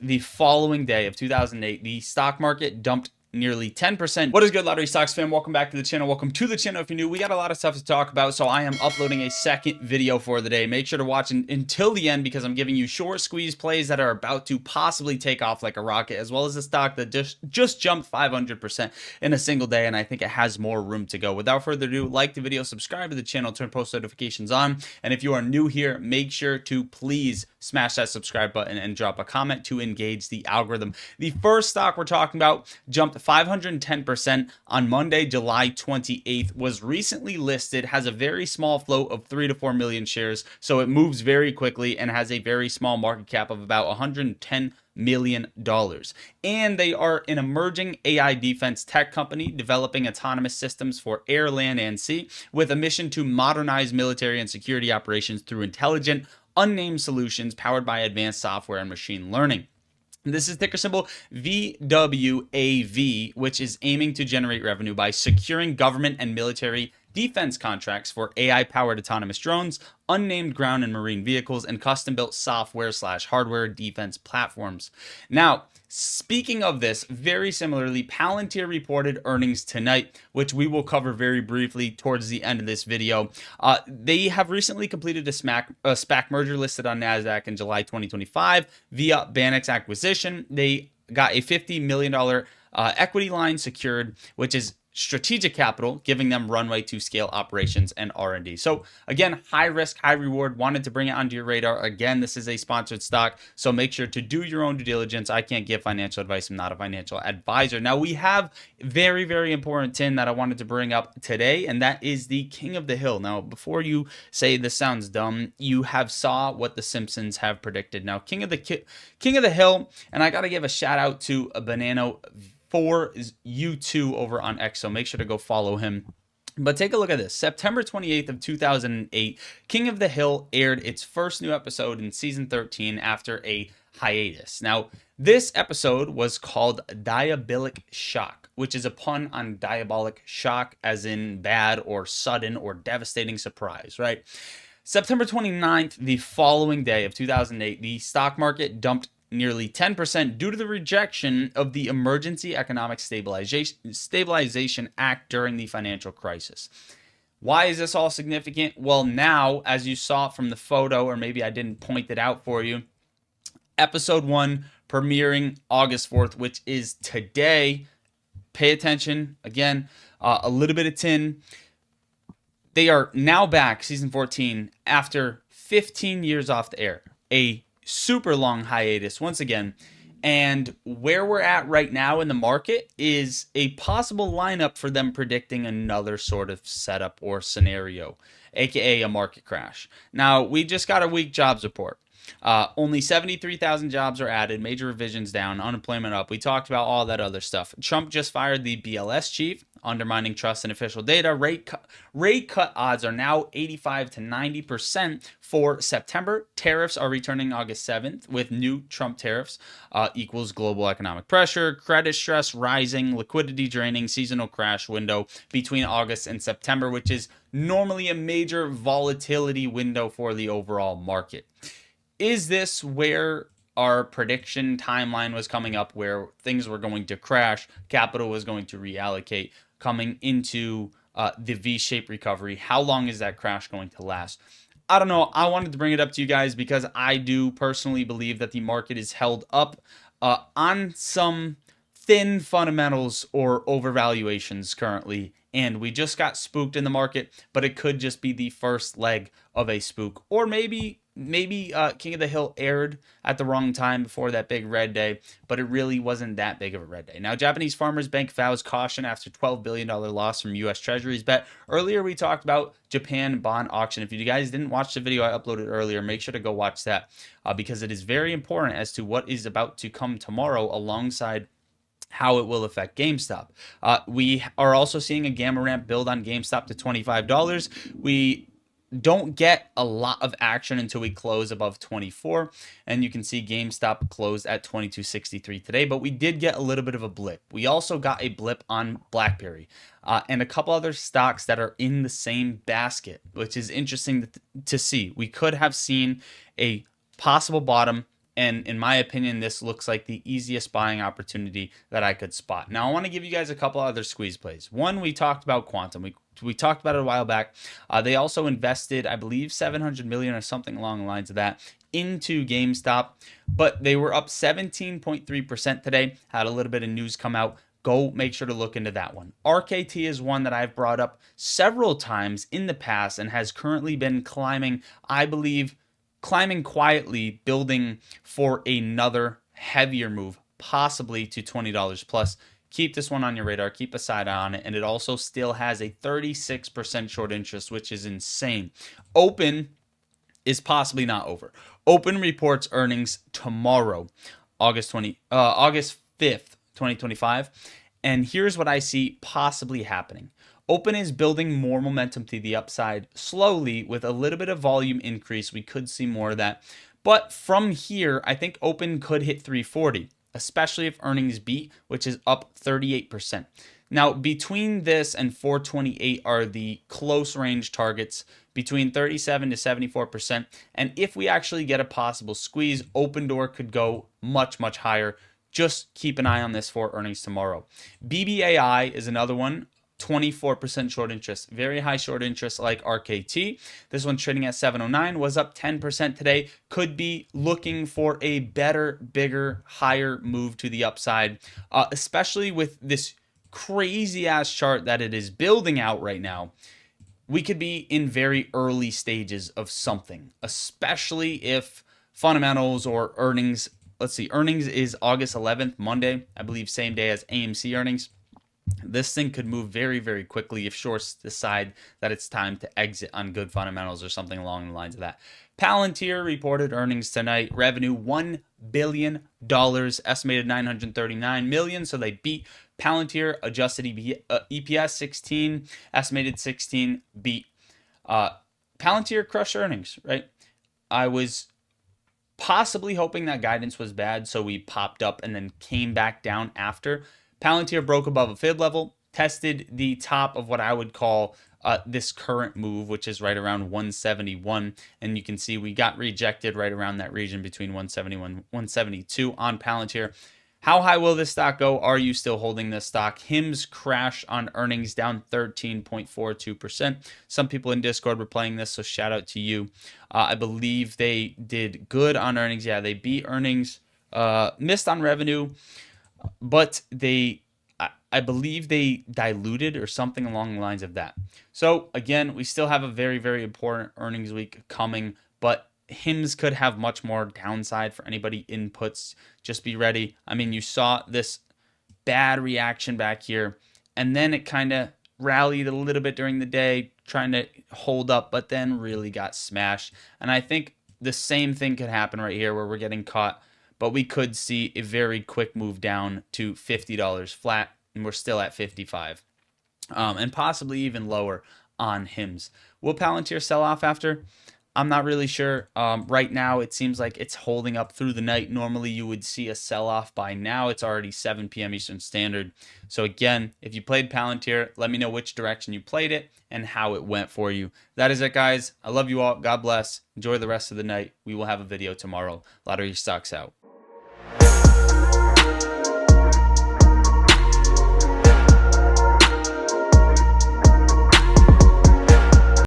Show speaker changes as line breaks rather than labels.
the following day of 2008, the stock market dumped nearly 10%. What is good, lottery stocks fan? Welcome back to the channel. Welcome to the channel. If you're new, we got a lot of stuff to talk about, so I am uploading a second video for the day. Make sure to watch until the end because I'm giving you short squeeze plays that are about to possibly take off like a rocket, as well as a stock that just jumped 500% in a single day, and I think it has more room to go. Without further ado, like the video, subscribe to the channel, turn post notifications on, and if you are new here, make sure to please smash that subscribe button and drop a comment to engage the algorithm. The first stock we're talking about jumped 510% on Monday, July 28th, was recently listed, has a very small float of 3 to 4 million shares, so it moves very quickly and has a very small market cap of about $110 million. And they are an emerging AI defense tech company developing autonomous systems for air, land, and sea with a mission to modernize military and security operations through intelligent, unnamed solutions powered by advanced software and machine learning. This is ticker symbol VWAV, which is aiming to generate revenue by securing government and military defense contracts for AI-powered autonomous drones, unnamed ground and marine vehicles, and custom-built software/hardware defense platforms. Now, speaking of this, very similarly, Palantir reported earnings tonight, which we will cover very briefly towards the end of this video. They have recently completed a SPAC merger listed on NASDAQ in July 2025 via Bannex acquisition. They got a $50 million equity line secured, which is strategic capital, giving them runway to scale operations and R&D. So again, high risk, high reward. Wanted to bring it onto your radar. Again, this is a sponsored stock, so make sure to do your own due diligence. I can't give financial advice. I'm not a financial advisor. Now we have very, very important tin that I wanted to bring up today, and that is the King of the Hill. Now, before you say this sounds dumb, you have saw what the Simpsons have predicted. Now, King of the Hill, and I got to give a shout out to a Banana for U2 over on X, so make sure to go follow him. But take a look at this. September 28th of 2008, King of the Hill aired its first new episode in season 13 after a hiatus. Now, this episode was called Diabolic Shock, which is a pun on diabolic shock, as in bad or sudden or devastating surprise, right? September 29th, the following day of 2008, the stock market dumped nearly 10% due to the rejection of the Emergency Economic Stabilization Act during the financial crisis. Why is this all significant? Well, now, as you saw from the photo, or maybe I didn't point it out for you, episode 1 premiering August 4th, which is today. Pay attention. Again, a little bit of tin. They are now back, season 14, after 15 years off the air. A super long hiatus once again, and where we're at right now in the market is a possible lineup for them predicting another sort of setup or scenario, aka a market crash. Now, we just got a weak jobs report. Only 73,000 jobs are added, major revisions down, unemployment up. We talked about all that other stuff. Trump just fired the BLS chief, undermining trust in official data. Rate cut odds are now 85 to 90% for September. Tariffs are returning August 7th with new Trump tariffs equals global economic pressure. Credit stress rising, liquidity draining, seasonal crash window between August and September, which is normally a major volatility window for the overall market. Is this where our prediction timeline was coming up, where things were going to crash, capital was going to reallocate, coming into the V-shaped recovery? How long is that crash going to last? I don't know. I wanted to bring it up to you guys because I do personally believe that the market is held up on some thin fundamentals or overvaluations currently, and we just got spooked in the market, but it could just be the first leg of a spook, or maybe King of the Hill aired at the wrong time before that big red day, but it really wasn't that big of a red day. Now, Japanese Farmers Bank vows caution after $12 billion loss from U.S. Treasuries bet. Earlier, we talked about Japan bond auction. If you guys didn't watch the video I uploaded earlier, make sure to go watch that because it is very important as to what is about to come tomorrow alongside how it will affect GameStop. We are also seeing a gamma ramp build on GameStop to $25. We don't get a lot of action until we close above 24, and you can see GameStop closed at 22.63 today, but we did get a little bit of a blip. We also got a blip on BlackBerry and a couple other stocks that are in the same basket, which is interesting to see. We could have seen a possible bottom And in my opinion, this looks like the easiest buying opportunity that I could spot. Now, I want to give you guys a couple other squeeze plays. One, we talked about Quantum. We talked about it a while back. They also invested, I believe, 700 million or something along the lines of that into GameStop, but they were up 17.3% today. Had a little bit of news come out. Go make sure to look into that one. RKT is one that I've brought up several times in the past and has currently been climbing, I believe, climbing quietly, building for another heavier move, possibly to $20 plus. Keep this one on your radar, keep a side eye on it, and it also still has a 36% short interest, which is insane. Open is possibly not over. Open reports earnings tomorrow, August 5th, 2025, and here's what I see possibly happening. Open is building more momentum to the upside slowly with a little bit of volume increase. We could see more of that. But from here, I think Open could hit 340, especially if earnings beat, which is up 38%. Now, between this and 428 are the close range targets, between 37 to 74%. And if we actually get a possible squeeze, Open Door could go much, much higher. Just keep an eye on this for earnings tomorrow. BBAI is another one. 24% short interest, very high short interest like RKT. This one trading at 709 was up 10% today. Could be looking for a better, bigger, higher move to the upside, especially with this crazy ass chart that it is building out right now. We could be in very early stages of something, especially if fundamentals or earnings. Let's see, earnings is August 11th, Monday, I believe, same day as AMC earnings. This thing could move very, very quickly if shorts decide that it's time to exit on good fundamentals or something along the lines of that. Palantir reported earnings tonight. Revenue $1 billion, estimated 939 million. So they beat. Palantir adjusted EPS 16, estimated 16, beat. Palantir crushed earnings, right? I was possibly hoping that guidance was bad, so we popped up and then came back down after. Palantir broke above a fib level, tested the top of what I would call this current move, which is right around 171. And you can see we got rejected right around that region between 171 and 172 on Palantir. How high will this stock go? Are you still holding this stock? HIMS crash on earnings down 13.42%. Some people in Discord were playing this, so shout out to you. I believe they did good on earnings. Yeah, they beat earnings, missed on revenue, but I believe they diluted or something along the lines of that. So again, we still have a very, very important earnings week coming, but HIMS could have much more downside for anybody inputs. Just be ready. I mean, you saw this bad reaction back here, and then it kind of rallied a little bit during the day, trying to hold up, but then really got smashed. And I think the same thing could happen right here where we're getting caught, but we could see a very quick move down to $50 flat, and we're still at 55, and possibly even lower on HIMS. Will Palantir sell off after? I'm not really sure. Right now, it seems like it's holding up through the night. Normally, you would see a sell-off by now. It's already 7 p.m. Eastern Standard. So again, if you played Palantir, let me know which direction you played it and how it went for you. That is it, guys. I love you all. God bless. Enjoy the rest of the night. We will have a video tomorrow. Lottery stocks out.